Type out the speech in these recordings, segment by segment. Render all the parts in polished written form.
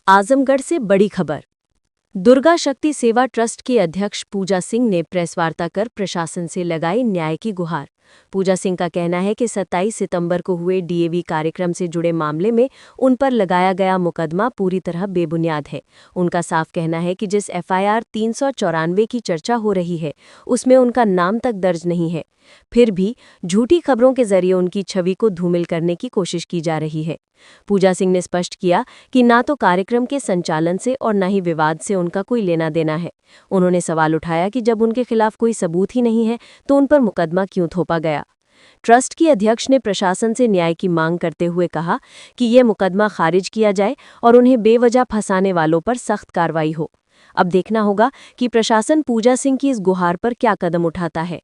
आजमगढ़ से बड़ी खबर। दुर्गा शक्ति सेवा ट्रस्ट की अध्यक्ष पूजा सिंह ने प्रेस वार्ता कर प्रशासन से लगाई न्याय की गुहार। पूजा सिंह का कहना है कि 27 सितंबर को हुए डीएवी कार्यक्रम से जुड़े मामले में उन पर लगाया गया मुकदमा पूरी तरह बेबुनियाद है। उनका साफ कहना है कि जिस एफआईआर 394 की चर्चा हो रही है उसमें उनका नाम तक दर्ज नहीं है। फिर भी झूठी खबरों के जरिए उनकी छवि को धूमिल करने की कोशिश की जा रही है। पूजा सिंह ने स्पष्ट किया कि ना तो कार्यक्रम के संचालन से और न ही विवाद से उनका कोई लेना देना है। उन्होंने सवाल उठाया कि जब उनके खिलाफ कोई सबूत ही नहीं है तो उन पर मुकदमा क्यों थोपा गया। ट्रस्ट की अध्यक्ष ने प्रशासन से न्याय की मांग करते हुए कहा कि ये मुकदमा खारिज किया जाए और उन्हें बेवजह फंसाने वालों पर सख्त कार्रवाई हो। अब देखना होगा कि प्रशासन पूजा सिंह की इस गुहार पर क्या कदम उठाता है।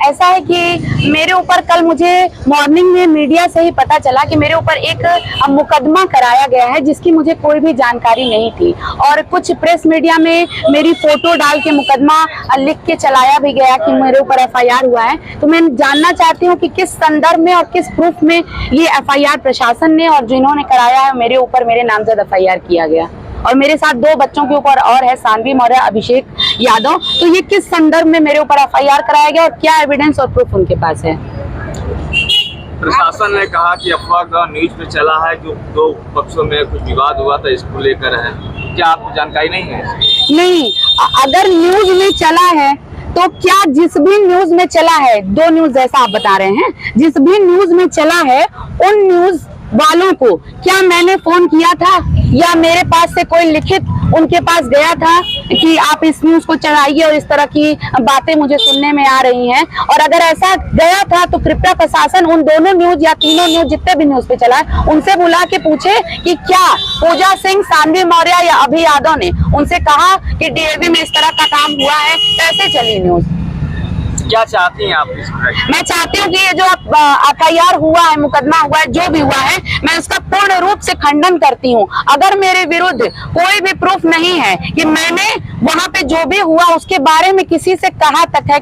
ऐसा है कि मेरे ऊपर कल मुझे मॉर्निंग में मीडिया से ही पता चला कि मेरे ऊपर एक मुकदमा कराया गया है जिसकी मुझे कोई भी जानकारी नहीं थी, और कुछ प्रेस मीडिया में मेरी फोटो डाल के मुकदमा लिख के चलाया भी गया कि मेरे ऊपर एफआईआर हुआ है। तो मैं जानना चाहती हूँ कि किस संदर्भ में और किस प्रूफ में ये एफआईआर प्रशासन ने और जिन्होंने कराया है मेरे ऊपर मेरे नामजद एफआईआर किया गया, और मेरे साथ 2 बच्चों के ऊपर और है, सानवी मौर्य, अभिषेक यादव। तो ये किस संदर्भ में मेरे ऊपर एफआईआर कराया गया और क्या एविडेंस और प्रूफ उनके पास है? प्रशासन ने कहा कि अफवाह न्यूज में चला है, जो 2 पक्षों में कुछ विवाद हुआ था इसको लेकर है। क्या आपको जानकारी नहीं है? नहीं, अगर न्यूज में चला है तो क्या जिस भी न्यूज में चला है, 2 न्यूज जैसा आप बता रहे हैं, जिस भी न्यूज में चला है उन न्यूज वालों को क्या मैंने फोन किया था या मेरे पास से कोई लिखित उनके पास गया था कि आप इस न्यूज को चलाइए और इस तरह की बातें मुझे सुनने में आ रही हैं? और अगर ऐसा गया था तो कृपया प्रशासन उन दोनों न्यूज या तीनों न्यूज जितने भी न्यूज पे चला है उनसे बुला के पूछे कि क्या पूजा सिंह, सानवी मौर्य या अभि यादव ने उनसे कहा कि डीएवी में इस तरह का काम हुआ है, कैसे चली न्यूज? क्या चाहती हैं आप इस पर? मैं चाहती हूँ कि ये जो एफआईआर हुआ है, मुकदमा हुआ है, जो भी हुआ है, मैं उसका पूर्ण रूप से खंडन करती हूँ। अगर मेरे विरुद्ध कोई भी प्रूफ नहीं है कि मैंने वहाँ पे जो भी हुआ उसके बारे में किसी से कहा तक है,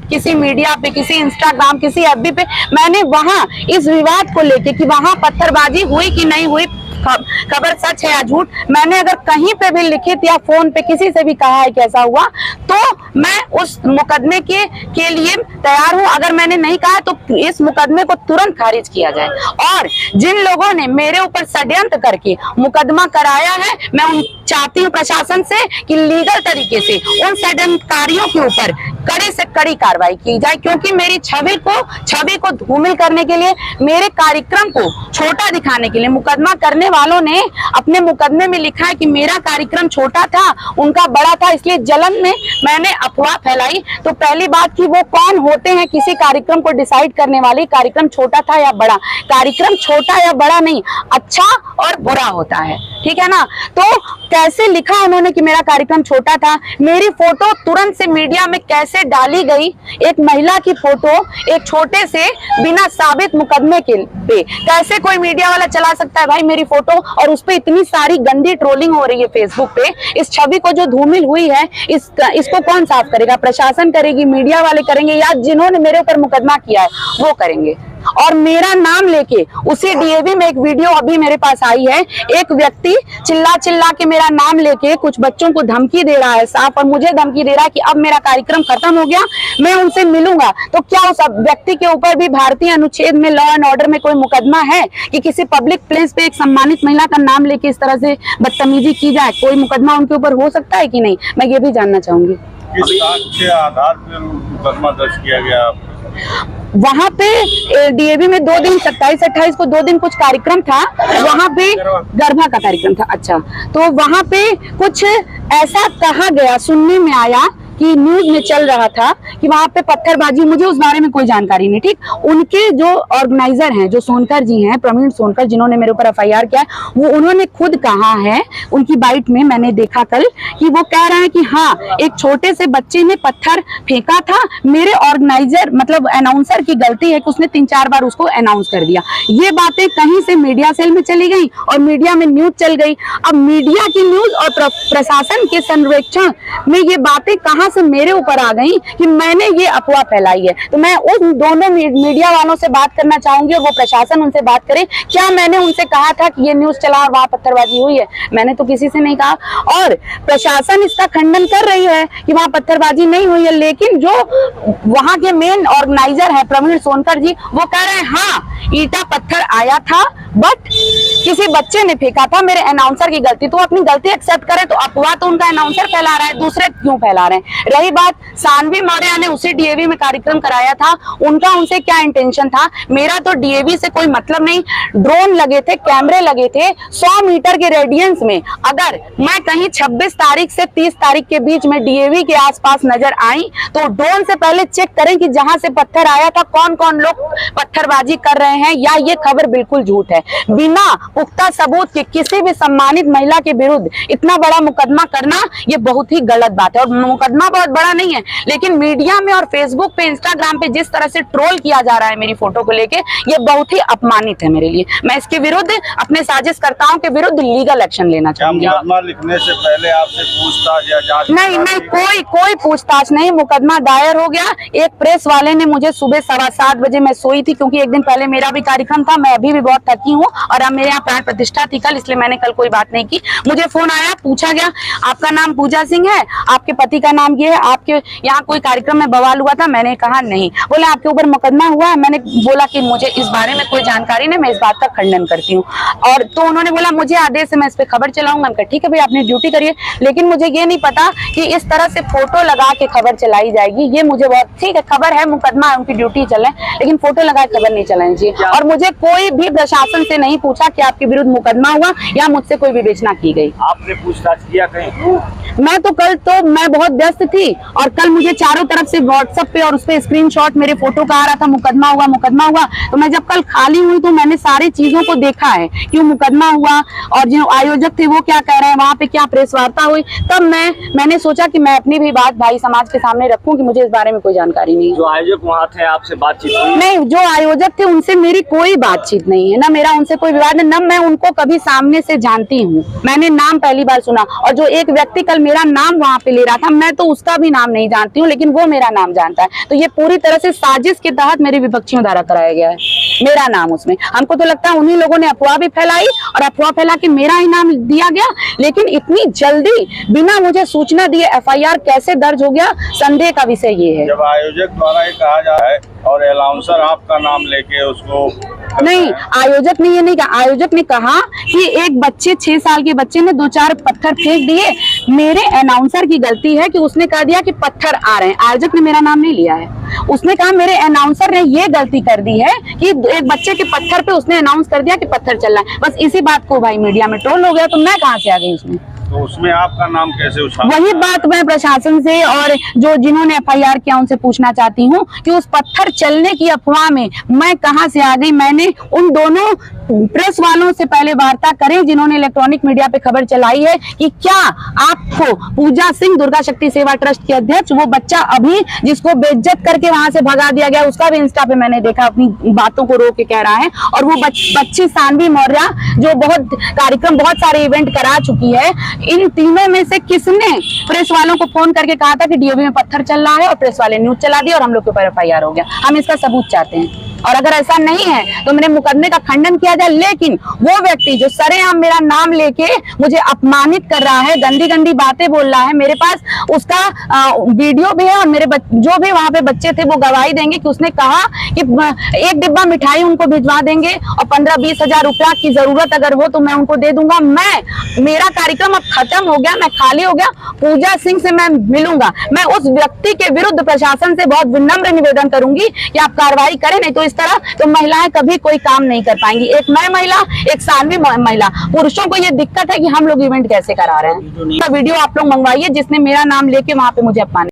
किसी मीडिया पे, किसी इंस्टाग्राम, किसी एफबी पे, मैंने वहाँ इस विवाद को लेके कि वहाँ पत्थरबाजी हुई कि नहीं हुई, खबर सच है या झूठ, मैंने अगर कहीं पे भी लिखित या फोन पे किसी से भी कहा है कि ऐसा हुआ तो मैं उस मुकदमे के लिए तैयार हूं। अगर मैंने नहीं कहा तो इस मुकदमे को तुरंत खारिज किया जाए, और जिन लोगों ने मेरे ऊपर षड्यंत्र करके मुकदमा कराया है, मैं चाहती हूं प्रशासन से कि लीगल तरीके से उन षड्यंत्रकारियों के ऊपर कड़े से कड़ी कार्रवाई की जाए, क्योंकि मेरी छवि को धूमिल करने के लिए, मेरे कार्यक्रम को छोटा दिखाने के लिए मुकदमा करने वालों ने अपने मुकदमे में लिखा है कि मेरा कार्यक्रम छोटा था, उनका बड़ा था, इसलिए जलन में मैंने अफवाह फैलाई। तो पहली बात कि वो कौन होते हैं किसी कार्यक्रम को डिसाइड करने वाले, कार्यक्रम छोटा था या बड़ा? कार्यक्रम छोटा या बड़ा नहीं, अच्छा और बुरा होता है, ठीक है ना? तो कैसे लिखा उन्होंने कि मेरा कार्यक्रम छोटा था? मेरी फोटो तुरंत से मीडिया में कैसे डाली गई? एक महिला की फोटो एक छोटे से बिना साबित मुकदमे के पे कैसे कोई मीडिया वाला चला सकता है भाई मेरी फोटो? और उस पे इतनी सारी गंदी ट्रोलिंग हो रही है फेसबुक पे। इस छवि को जो धूमिल हुई है इसको कौन साफ करेगा? प्रशासन करेगी, मीडिया वाले करेंगे, या जिन्होंने मेरे ऊपर मुकदमा किया है वो करेंगे? और मेरा नाम लेके उसी डीएवी में एक वीडियो अभी मेरे पास आई है, एक व्यक्ति चिल्ला के मेरा नाम लेके कुछ बच्चों को धमकी दे रहा है साफ, और मुझे धमकी दे रहा है कि अब मेरा कार्यक्रम खत्म हो गया, मैं उनसे मिलूंगा। तो क्या उस व्यक्ति के ऊपर भी भारतीय अनुच्छेद में, लॉ एंड ऑर्डर में कोई मुकदमा है कि किसी पब्लिक प्लेस पे एक सम्मानित महिला का नाम लेके इस तरह से बदतमीजी की जाए? कोई मुकदमा उनके ऊपर हो सकता है कि नहीं, मैं ये भी जानना चाहूंगी। किस बात के आधार पर मुकदमा दर्ज किया गया? वहाँ पे डीएवी में 2 दिन 27-28 को 2 दिन कुछ कार्यक्रम था, वहाँ पे गरबा का कार्यक्रम था। अच्छा, तो वहाँ पे कुछ ऐसा कहा गया, सुनने में आया कि न्यूज में चल रहा था कि वहाँ पे पत्थरबाजी, मुझे उस बारे में कोई जानकारी नहीं, ठीक। उनके जो ऑर्गेनाइजर हैं, जो सोनकर जी हैं, प्रवीण सोनकर, जिन्होंने मेरे ऊपर एफआईआर किया, वो उन्होंने खुद कहा है, उनकी बाइट में मैंने देखा कल, कि वो कह रहे हैं कि हाँ एक छोटे से बच्चे ने पत्थर फेंका था, मेरे ऑर्गेनाइजर मतलब अनाउंसर की गलती है कि उसने 3-4 बार उसको अनाउंस कर दिया। ये बातें कहीं से मीडिया सेल में चली गई और मीडिया में न्यूज चल गई। अब मीडिया की न्यूज और प्रशासन के संरक्षण में ये बातें कहाँ से मेरे ऊपर आ गई कि मैंने ये अफवाह फैलाई है। तो मैं उन दोनों मीडिया वालों से बात करना चाहूंगी और वो प्रशासन उनसे बात करे, क्या मैंने उनसे कहा था कि ये न्यूज चला और वहां पत्थरबाजी हुई है? मैंने तो किसी से नहीं कहा। और प्रशासन इसका खंडन कर रही है कि वहां पत्थरबाजी नहीं हुई है, लेकिन जो वहां के मेन ऑर्गेनाइजर है प्रवीण सोनकर जी, वो कह रहे हैं हाँ ईटा पत्थर आया था बट किसी बच्चे ने फेंका था, मेरे अनाउंसर की गलती। तो अपनी गलती एक्सेप्ट करे, तो अफवाह तो उनका अनाउंसर फैला रहा है, दूसरे क्यों फैला रहे हैं? रही बात सानवी मौर्य ने उसी डीएवी में कार्यक्रम कराया था, उनका उनसे क्या इंटेंशन था? मेरा तो डीएवी से कोई मतलब नहीं। ड्रोन लगे थे, कैमरे लगे थे 100 मीटर के रेडियंस में। अगर मैं कहीं 26 तारीख से 30 तारीख के बीच में डीएवी के आसपास नजर आई तो ड्रोन से पहले चेक करें कि जहां से पत्थर आया था कौन कौन लोग पत्थरबाजी कर रहे हैं, या ये खबर बिल्कुल झूठ है। बिना पुख्ता सबूत के किसी भी सम्मानित महिला के विरुद्ध इतना बड़ा मुकदमा करना ये बहुत ही गलत बात है। और मुकदमा बहुत बड़ा नहीं है, लेकिन मीडिया में और फेसबुक पे, इंस्टाग्राम पे जिस तरह से ट्रोल किया जा रहा है मेरी फोटो को लेके, ये बहुत ही अपमानित है मेरे लिए। मैं इसके विरुद्ध, अपने साजिशकर्ताओं के विरुद्ध लीगल एक्शन लेना चाहूंगी। मुकदमा लिखने से पहले आपसे पूछताछ या जांच? नहीं, कोई पूछताछ नहीं। मुकदमा दायर हो गया। एक प्रेस वाले ने मुझे सुबह 7:15 बजे, मैं सोई थी क्योंकि एक दिन पहले मेरा भी कार्यक्रम था, मैं अभी भी बहुत थकी हूँ और अब मेरे यहाँ प्राण प्रतिष्ठा थी कल, इसलिए मैंने कल कोई बात नहीं की। मुझे फोन आया, पूछा गया आपका नाम पूजा सिंह है, आपके पति का नाम ये है, आपके यहाँ कोई कार्यक्रम में बवाल हुआ था? मैंने कहा नहीं। बोले आपके ऊपर मुकदमा हुआ है? मैंने बोला कि मुझे इस बारे में कोई जानकारी नहीं, मैं इस बात का खंडन करती हूँ। और तो उन्होंने बोला मुझे आदेश है, मैं इस पे खबर चलाऊंगा। मैं कहा ठीक है भाई, आपने ड्यूटी करिए, लेकिन मुझे ये नहीं पता कि इस तरह से फोटो लगा के खबर चलाई जाएगी। ये मुझे बहुत, ठीक है खबर है, मुकदमा है, उनकी ड्यूटी चले, लेकिन फोटो लगा के खबर नहीं चलानी चाहिए। और मुझे कोई भी प्रशासन से नहीं पूछा कि आपके विरुद्ध मुकदमा हुआ या मुझसे कोई विवेचना की गई। आपने पूछताछ किया कहीं? मैं बहुत व्यस्त थी और कल मुझे चारों तरफ से व्हाट्सएप पे और उस पे स्क्रीनशॉट मेरे फोटो का आ रहा था, मुकदमा हुआ। तो मैं जब कल खाली हुई तो मैंने सारी चीजों को देखा है, क्यों मुकदमा हुआ और जो आयोजक थे वो क्या कह रहे हैं, वहाँ पे क्या प्रेस वार्ता हुई। तब मैंने सोचा कि मैं अपनी भी बात भाई समाज के सामने रखूं कि मुझे इस बारे में कोई जानकारी नहीं है। जो आयोजक वहाँ थे, आपसे बातचीत हुई? नहीं, जो आयोजक थे उनसे मेरी कोई बातचीत नहीं है, ना मेरा उनसे कोई विवाद है, न मैं उनको कभी सामने से जानती हूँ। मैंने नाम पहली बार सुना, और जो एक व्यक्ति कल मेरा नाम वहाँ पे ले रहा था, मैं तो उसका भी नाम नहीं जानती हूँ, लेकिन वो मेरा नाम जानता है। तो ये पूरी तरह से साजिश के तहत मेरे विपक्षियों द्वारा कराया गया है, मेरा नाम उसमें। हमको तो लगता है उन्हीं लोगों ने अफवाह भी फैलाई और अफवाह फैला के मेरा ही नाम दिया गया, लेकिन इतनी जल्दी बिना मुझे सूचना दिए एफआईआर कैसे दर्ज हो गया, संदेह का विषय ये है। जब आयोजक द्वारा ये कहा जा रहा है और अनाउंसर आपका नाम लेके उसको नहीं, आयोजक ने ये नहीं कहा। आयोजक ने कहा कि एक बच्चे 6 साल के बच्चे ने 2-4 पत्थर फेंक दिए, मेरे अनाउंसर की गलती है कि उसने कह दिया कि पत्थर आ रहे हैं। आयोजक ने मेरा नाम नहीं लिया है, उसने कहा मेरे अनाउंसर ने ये गलती कर दी है कि एक बच्चे के पत्थर पे उसने अनाउंस कर दिया कि पत्थर चल रहा है। बस इसी बात को भाई मीडिया में ट्रोल हो गया, तो मैं कहाँ से आ गई उसमें? तो उसमें आपका नाम कैसे उछाल? वही बात मैं प्रशासन से और जो जिन्होंने एफआईआर किया उनसे पूछना चाहती हूँ कि उस पत्थर चलने की अफवाह में मैं कहां से आ गई। मैंने उन दोनों प्रेस वालों से पहले वार्ता करें जिन्होंने इलेक्ट्रॉनिक मीडिया पे खबर चलाई है कि क्या आपको पूजा सिंह दुर्गा शक्ति सेवा ट्रस्ट के अध्यक्ष, वो बच्चा अभी जिसको बेइज्जत करके वहां से भगा दिया गया, उसका भी इंस्टा पे मैंने देखा अपनी बातों को रोक के कह रहा है, और वो बच्ची सानवी मौर्य जो बहुत सारे इवेंट करा चुकी है, इन तीनों में से किसने प्रेस वालों को फोन करके कहा था कि डीओबी में पत्थर चल रहा है, और प्रेस वाले न्यूज चला दिया और हम लोग के ऊपर एफआईआर हो गया। हम इसका सबूत चाहते हैं, और अगर ऐसा नहीं है तो मेरे मुकदमे का खंडन किया जाए। लेकिन वो व्यक्ति जो सरेआम मेरा नाम लेके मुझे अपमानित कर रहा है, गंदी गंदी बातें बोल रहा है, मेरे पास उसका वीडियो भी है, और मेरे जो भी वहां पे बच्चे थे वो गवाही देंगे कि उसने कहा कि 1 डिब्बा मिठाई उनको भिजवा देंगे और 15-20 हजार रुपया की जरूरत अगर हो तो मैं उनको दे दूंगा। मेरा कार्यक्रम अब खत्म हो गया, मैं खाली हो गया, पूजा सिंह से मैं मिलूंगा। मैं उस व्यक्ति के विरुद्ध प्रशासन से बहुत विनम्र निवेदन करूंगी कि आप कार्रवाई करें, नहीं तो इस तरह तो महिलाएं कभी कोई काम नहीं कर पाएंगी। एक मैं महिला, एक सानवी महिला, पुरुषों को ये दिक्कत है कि हम लोग इवेंट कैसे करा रहे हैं। वीडियो आप लोग मंगवाइए जिसने मेरा नाम लेके वहां पे मुझे अपमानित